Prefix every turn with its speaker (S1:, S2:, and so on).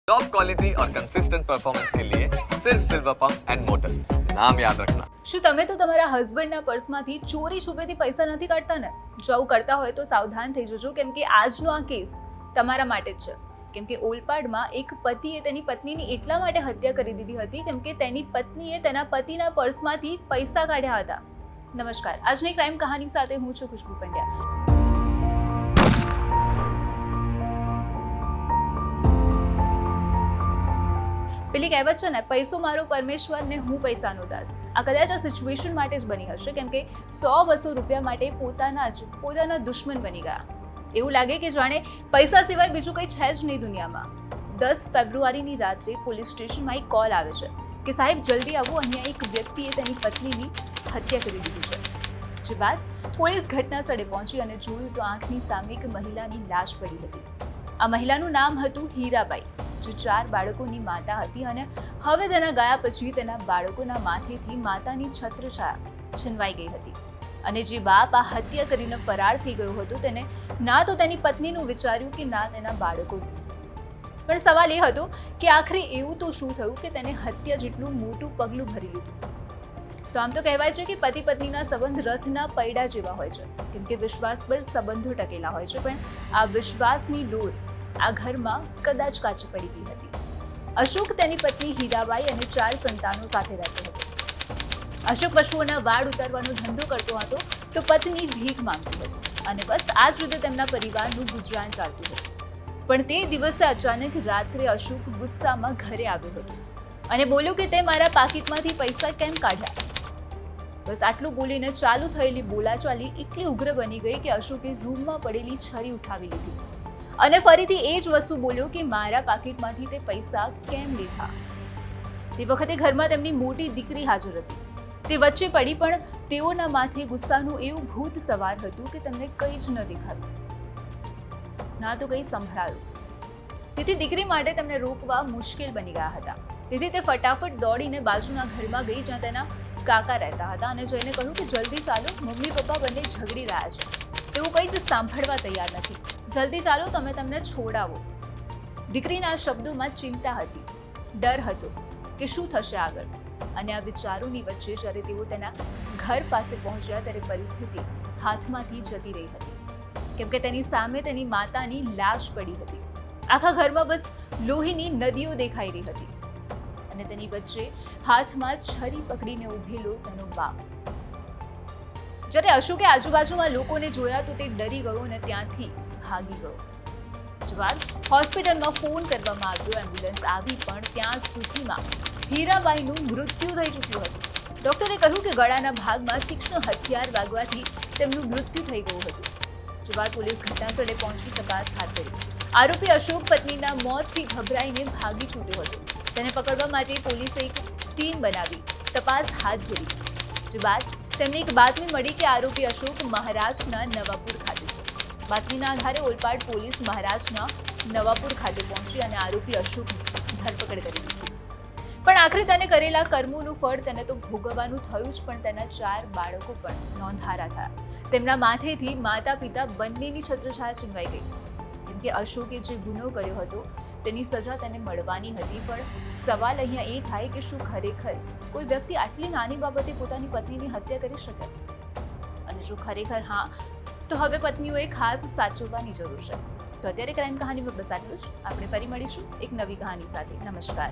S1: Top quality और consistent performance के लिए सिर्फ सिल्वर पंप्स एंड मोटर्स, नाम याद रखना।
S2: શું તમે તો તમારા હસબન્ડના પર્સમાંથી ચોરી છુપેથી પૈસા નથી કાઢતા ને? જો આવું કરતા હોય તો સાવધાન થઈ જજો, કેમ કે આજનો આ કેસ તમારા માટે જ છે. કેમ કે ઓલપાડમાં એક પતિએ તેની પત્નીની એટલા માટે હત્યા કરી દીધી હતી કેમ કે તેની પત્નીએ તેના પતિના પર્સમાંથી પૈસા કાઢ્યા હતા. નમસ્કાર, આજની ક્રાઇમ કહાની સાથે હું છું ખુશ્બુ પંડ્યા. પેલી કહેવત છે ને, પૈસો મારો પરમેશ્વર ને હું પૈસાનો દાસ. આ કદાચ આ સિચ્યુએશન માટે જ બની હશે કેમ કે 100-200 રૂપિયા માટે પોતાના દુશ્મન બની ગયા. એવું લાગે કે જાણે પૈસા સિવાય બીજું કંઈ છે જ નહીં દુનિયામાં. 10 ફેબ્રુઆરીની રાત્રે પોલીસ સ્ટેશનમાં એક કોલ આવે છે કે સાહેબ જલ્દી આવો, અહીંયા એક વ્યક્તિએ તેની પત્નીની હત્યા કરી દીધી છે. જે બાદ પોલીસ ઘટના સ્થળે પહોંચી અને જોયું તો આંખની સામે એક મહિલાની લાશ પડી હતી. આ મહિલાનું નામ હતું હીરાબાઈ, જે 4 બાળકોની માતા હતી અને હવે તેના ગયા પછી તેના બાળકોના માથેથી માતાની છત્રછાયા છીનવાઈ ગઈ હતી. અને જે બાપ આ હત્યા કરીને ફરાર થઈ ગયો હતો તેને ના તો તેની પત્નીનું વિચાર્યું કે ના તેના બાળકોનું. પણ સવાલ એ હતો કે આખરે એવું તો શું થયું કે તેને હત્યા જેટલું મોટું પગલું ભરી લીધું. તો આમ તો કહેવાય છે કે પતિ પત્નીના સંબંધ રથના પૈડા જેવા હોય છે, કેમ કે વિશ્વાસ પર સંબંધો ટકેલા હોય છે, પણ આ વિશ્વાસની ડોર આ ઘરમાં કદાચ કાચી પડી ગઈ હતી. અશોક તેની પત્ની હીરાબાઈ અને 4 સંતાનો સાથે રહેતો હતો. અશોક પશુઓના વાડ ઉતારવાનો ધંધો કરતો હતો તો પત્ની ભીખ માંગતી હતી અને બસ આ જ રીતે તેમના પરિવારનું ગુજરાન ચાલતું હતું. પણ તે દિવસે અચાનક રાત્રે અશોક ગુસ્સામાં ઘરે આવ્યો હતો અને બોલ્યો કે તે મારા પાકીટમાંથી પૈસા કેમ કાઢ્યા. બસ આટલું બોલીને ચાલુ થયેલી બોલાચાલી એટલી ઉગ્ર બની ગઈ કે અશોકે રૂમમાં પડેલી છરી ઉઠાવી લીધી અને ફરીથી એ જ વસ્તુ બોલ્યો કે મારા પાકીટમાંથી તે પૈસા કેમ લીધા. તે વખતે ઘરમાં તેમની મોટી દીકરી હાજર હતી. તે વચ્ચે પડી, પણ તેઓના માથે ગુસ્સાનું એવું ભૂત સવાર હતું કે તેમને કંઈ જ ન દેખાતું, ના તો કંઈ સંભળાયું. તેથી દીકરી માટે તેમને રોકવા મુશ્કેલ બની ગયા હતા. તેથી તે ફટાફટ દોડીને બાજુના ઘરમાં ગઈ જ્યાં તેના કાકા રહેતા હતા અને જઈને કહ્યું કે જલ્દી ચાલો, મમ્મી પપ્પા બંને ઝઘડી રહ્યા છે. તેઓ કંઈ જ સાંભળવા તૈયાર નથી. જલ્દી ચાલો, તમે તેમને છોડાવો. દીકરીના શબ્દોમાં ચિંતા હતી, ડર હતો કે શું થશે આગળ. અને આ વિચારોની વચ્ચે જ્યારે તેઓ તેના ઘર પાસે પહોંચ્યા ત્યારે પરિસ્થિતિ હાથમાંથી જતી રહી હતી, કેમ કે તેની સામે તેની માતાની લાશ પડી હતી. આખા ઘરમાં બસ લોહીની નદીઓ દેખાઈ રહી હતી અને તેની વચ્ચે હાથમાં છરી પકડીને ઊભેલો તેનો બાપ. જ્યારે અશોકે આજુબાજુમાં લોકોને જોયા તો તે ડરી ગયો અને ત્યાંથી ભાગી ગયો. બાદ હોસ્પિટલમાં ફોન કરવામાં આવ્યો, એમ્બ્યુલન્સ આવી, પણ ત્યાં સુધીમાં હીરાબાઈનું મૃત્યુ થઈ ચૂક્યું હતું. ડોક્ટરે કહ્યું કે ગળાના ભાગમાં તીક્ષ્ણ હથિયાર વાગવાથી તેમનું મૃત્યુ થઈ ગયું હતું. જે બાદ પોલીસ ઘટનાસ્થળે પહોંચી તપાસ હાથ ધરી. આરોપી અશોક પત્નીના મોતથી ગભરાઈને ભાગી છૂટ્યો હતો. તેને પકડવા માટે પોલીસે એક ટીમ બનાવી તપાસ હાથ ધરી. જે બાદ તેમને એક બાતમી મળી કે આરોપી અશોક મહારાષ્ટ્રના નવાપુર ખાતે છે. બાતમીના આધારે ઓલપાડ પોલીસ મહારાષ્ટ્રના નવાપુર ખાતે પહોંચી અને આરોપી અશોકની ધરપકડ કરી દીધી. પણ આખરે તેને કરેલા કર્મોનું ફળ તેને તો ભોગવવાનું થયું જ, પણ તેના 4 બાળકો પણ નોંધારા થયા. તેમના માથેથી માતા પિતા બંનેની છત્રછાયા છીનવાઈ ગઈ, કેમ કે અશોકે જે ગુનો કર્યો હતો તેની સજા તેને મળવાની હતી. પણ સવાલ અહીંયા એ થાય કે શું ખરેખર કોઈ વ્યક્તિ આટલી નાની બાબતે પોતાની પત્નીની હત્યા કરી શકે? અને જો ખરેખર હા, તો હવે પત્નીઓએ ખાસ સાચવવાની જરૂર છે. તો અત્યારે ક્રાઇમ કહાનીમાં બસ આટલું જ. આપણે ફરી મળીશું એક નવી કહાની સાથે. નમસ્કાર.